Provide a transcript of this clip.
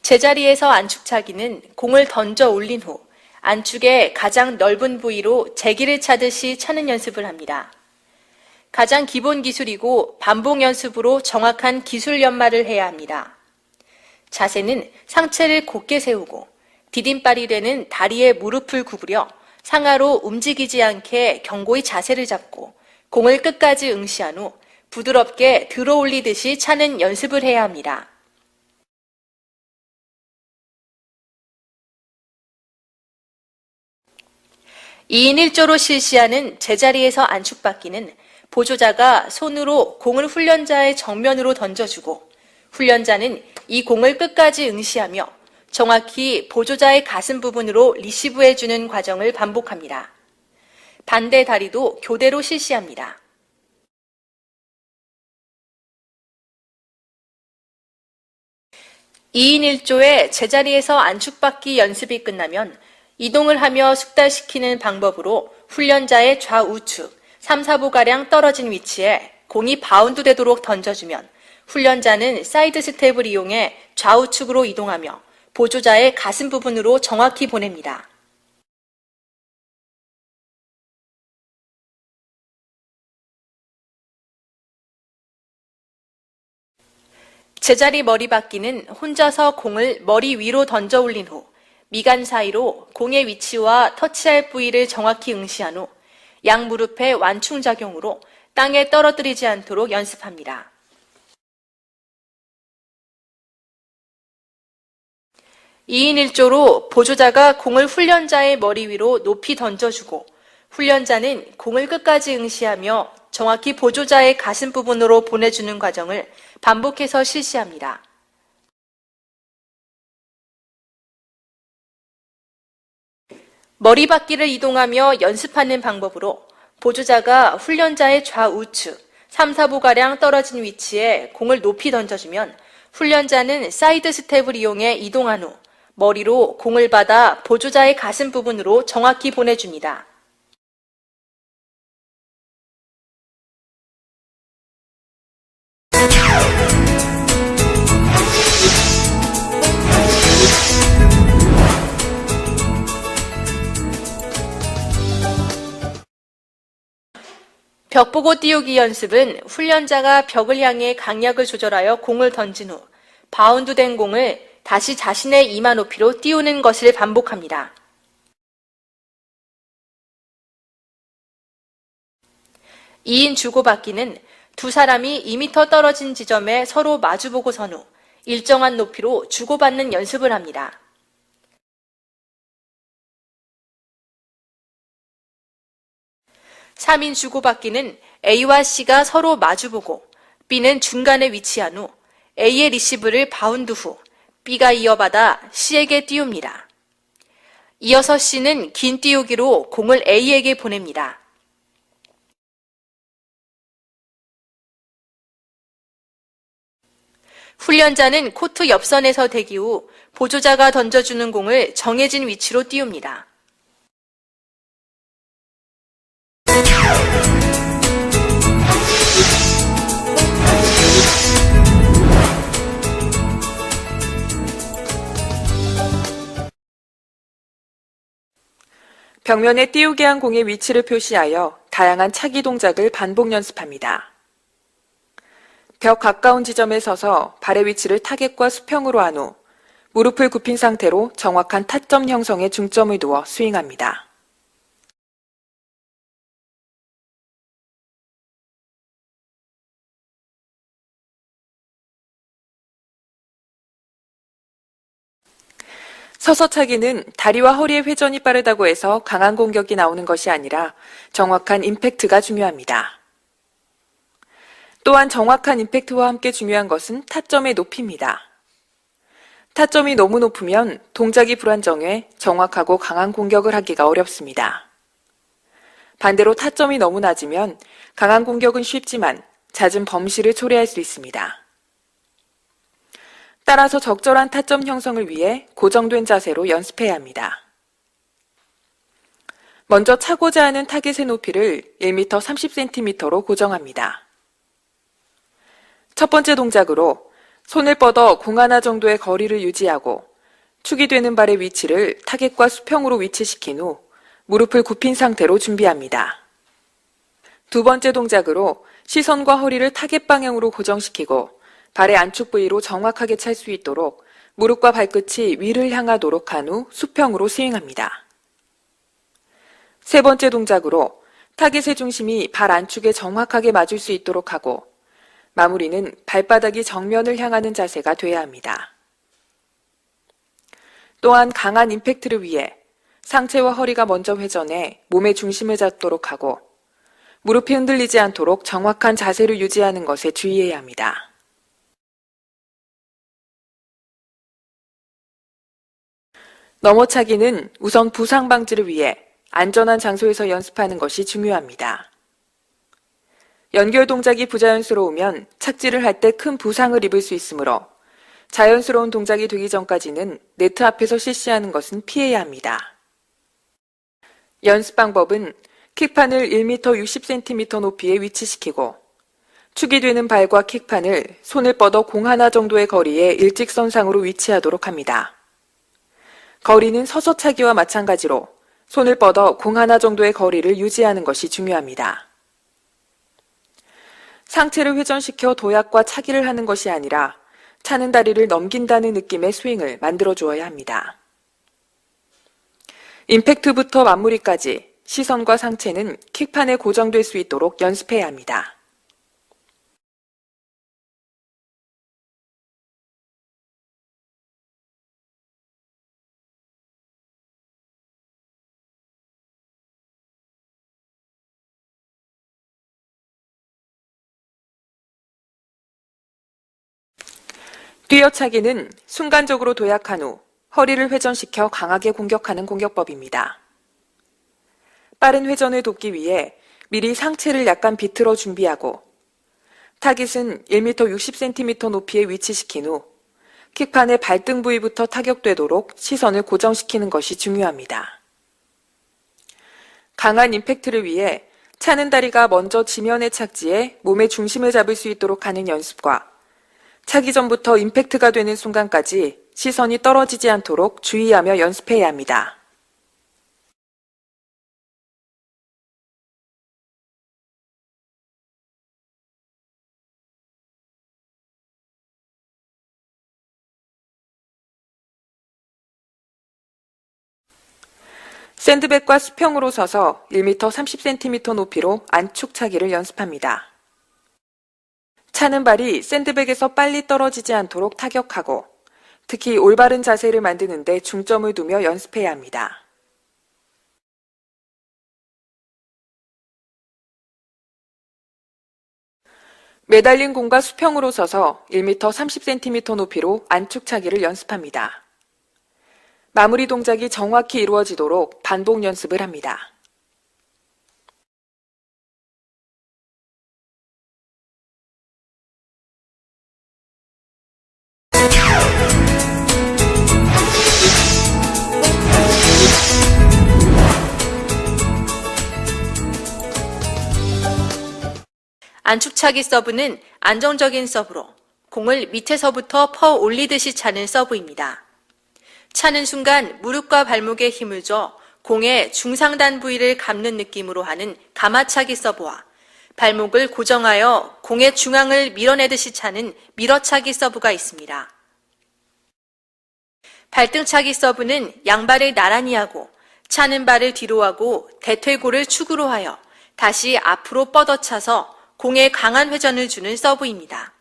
제자리에서 안축차기는 공을 던져 올린 후 안축의 가장 넓은 부위로 제기를 차듯이 차는 연습을 합니다. 가장 기본 기술이고 반복 연습으로 정확한 기술 연마를 해야 합니다. 자세는 상체를 곧게 세우고 디딤발이 되는 다리에 무릎을 구부려 상하로 움직이지 않게 견고히 자세를 잡고 공을 끝까지 응시한 후 부드럽게 들어 올리듯이 차는 연습을 해야 합니다. 2인 1조로 실시하는 제자리에서 안축받기는 보조자가 손으로 공을 훈련자의 정면으로 던져주고 훈련자는 이 공을 끝까지 응시하며 정확히 보조자의 가슴 부분으로 리시브해주는 과정을 반복합니다. 반대 다리도 교대로 실시합니다. (2인 1조의) 제자리에서 안축받기 연습이 끝나면 이동을 하며 숙달시키는 방법으로 훈련자의 좌우측 3, 4부가량 떨어진 위치에 공이 바운드 되도록 던져주면 훈련자는 사이드 스텝을 이용해 좌우측으로 이동하며 보조자의 가슴 부분으로 정확히 보냅니다. 제자리 머리박기는 혼자서 공을 머리 위로 던져 올린 후 미간 사이로 공의 위치와 터치할 부위를 정확히 응시한 후 양무릎의 완충작용으로 땅에 떨어뜨리지 않도록 연습합니다. (2인 1조로) 보조자가 공을 훈련자의 머리 위로 높이 던져주고 훈련자는 공을 끝까지 응시하며 정확히 보조자의 가슴 부분으로 보내주는 과정을 반복해서 실시합니다. 머리박기를 이동하며 연습하는 방법으로 보조자가 훈련자의 좌우측 3, 4부가량 떨어진 위치에 공을 높이 던져주면 훈련자는 사이드 스텝을 이용해 이동한 후 머리로 공을 받아 보조자의 가슴 부분으로 정확히 보내줍니다. 벽 보고 띄우기 연습은 훈련자가 벽을 향해 강약을 조절하여 공을 던진 후 바운드된 공을 다시 자신의 이마 높이로 띄우는 것을 반복합니다. (2인) 주고받기는 두 사람이 2m 떨어진 지점에 서로 마주보고 선 후 일정한 높이로 주고받는 연습을 합니다. (3인) 주고받기는 A와 C가 서로 마주보고 B는 중간에 위치한 후 A의 리시브를 바운드 후 B가 이어받아 C에게 띄웁니다. 이어서 C는 긴 띄우기로 공을 A에게 보냅니다. 훈련자는 코트 옆선에서 대기 후 보조자가 던져주는 공을 정해진 위치로 띄웁니다. 벽면에 띄우게 한 공의 위치를 표시하여 다양한 차기 동작을 반복 연습합니다. 벽 가까운 지점에 서서 발의 위치를 타겟과 수평으로 한 후 무릎을 굽힌 상태로 정확한 타점 형성에 중점을 두어 스윙합니다. 서서 차기는 다리와 허리의 회전이 빠르다고 해서 강한 공격이 나오는 것이 아니라 정확한 임팩트가 중요합니다. 또한 정확한 임팩트와 함께 중요한 것은 타점의 높이입니다. 타점이 너무 높으면 동작이 불안정해 정확하고 강한 공격을 하기가 어렵습니다. 반대로 타점이 너무 낮으면 강한 공격은 쉽지만 잦은 범실을 초래할 수 있습니다. 따라서 적절한 타점 형성을 위해 고정된 자세로 연습해야 합니다. 먼저 차고자 하는 타겟의 높이를 1m 30cm로 고정합니다. 첫 번째 동작으로 손을 뻗어 공 하나 정도의 거리를 유지하고 축이 되는 발의 위치를 타겟과 수평으로 위치시킨 후 무릎을 굽힌 상태로 준비합니다. 두 번째 동작으로 시선과 허리를 타겟 방향으로 고정시키고 발의 안축 부위로 정확하게 찰 수 있도록 무릎과 발끝이 위를 향하도록 한 후 수평으로 스윙합니다. 세 번째 동작으로 타겟의 중심이 발 안축에 정확하게 맞을 수 있도록 하고 마무리는 발바닥이 정면을 향하는 자세가 돼야 합니다. 또한 강한 임팩트를 위해 상체와 허리가 먼저 회전해 몸의 중심을 잡도록 하고 무릎이 흔들리지 않도록 정확한 자세를 유지하는 것에 주의해야 합니다. 넘어차기는 우선 부상 방지를 위해 안전한 장소에서 연습하는 것이 중요합니다. 연결 동작이 부자연스러우면 착지를 할 때 큰 부상을 입을 수 있으므로 자연스러운 동작이 되기 전까지는 네트 앞에서 실시하는 것은 피해야 합니다. 연습 방법은 킥판을 1m 60cm 높이에 위치시키고 축이 되는 발과 킥판을 손을 뻗어 공 하나 정도의 거리에 일직선상으로 위치하도록 합니다. 거리는 서서 차기와 마찬가지로 손을 뻗어 공 하나 정도의 거리를 유지하는 것이 중요합니다. 상체를 회전시켜 도약과 차기를 하는 것이 아니라 차는 다리를 넘긴다는 느낌의 스윙을 만들어 주어야 합니다. 임팩트부터 마무리까지 시선과 상체는 킥판에 고정될 수 있도록 연습해야 합니다. 뛰어차기는 순간적으로 도약한 후 허리를 회전시켜 강하게 공격하는 공격법입니다. 빠른 회전을 돕기 위해 미리 상체를 약간 비틀어 준비하고 타깃은 1m 60cm 높이에 위치시킨 후 킥판의 발등 부위부터 타격되도록 시선을 고정시키는 것이 중요합니다. 강한 임팩트를 위해 차는 다리가 먼저 지면에 착지해 몸의 중심을 잡을 수 있도록 하는 연습과 차기 전부터 임팩트가 되는 순간까지 시선이 떨어지지 않도록 주의하며 연습해야 합니다. 샌드백과 수평으로 서서 1m 30cm 높이로 안축 차기를 연습합니다. 차는 발이 샌드백에서 빨리 떨어지지 않도록 타격하고 특히 올바른 자세를 만드는 데 중점을 두며 연습해야 합니다. 매달린 공과 수평으로 서서 1m 30cm 높이로 안축 차기를 연습합니다. 마무리 동작이 정확히 이루어지도록 반복 연습을 합니다. 안축차기 서브는 안정적인 서브로 공을 밑에서부터 퍼 올리듯이 차는 서브입니다. 차는 순간 무릎과 발목에 힘을 줘 공의 중상단 부위를 감는 느낌으로 하는 가마차기 서브와 발목을 고정하여 공의 중앙을 밀어내듯이 차는 밀어차기 서브가 있습니다. 발등차기 서브는 양발을 나란히 하고 차는 발을 뒤로 하고 대퇴골을 축으로 하여 다시 앞으로 뻗어차서 공에 강한 회전을 주는 서브입니다.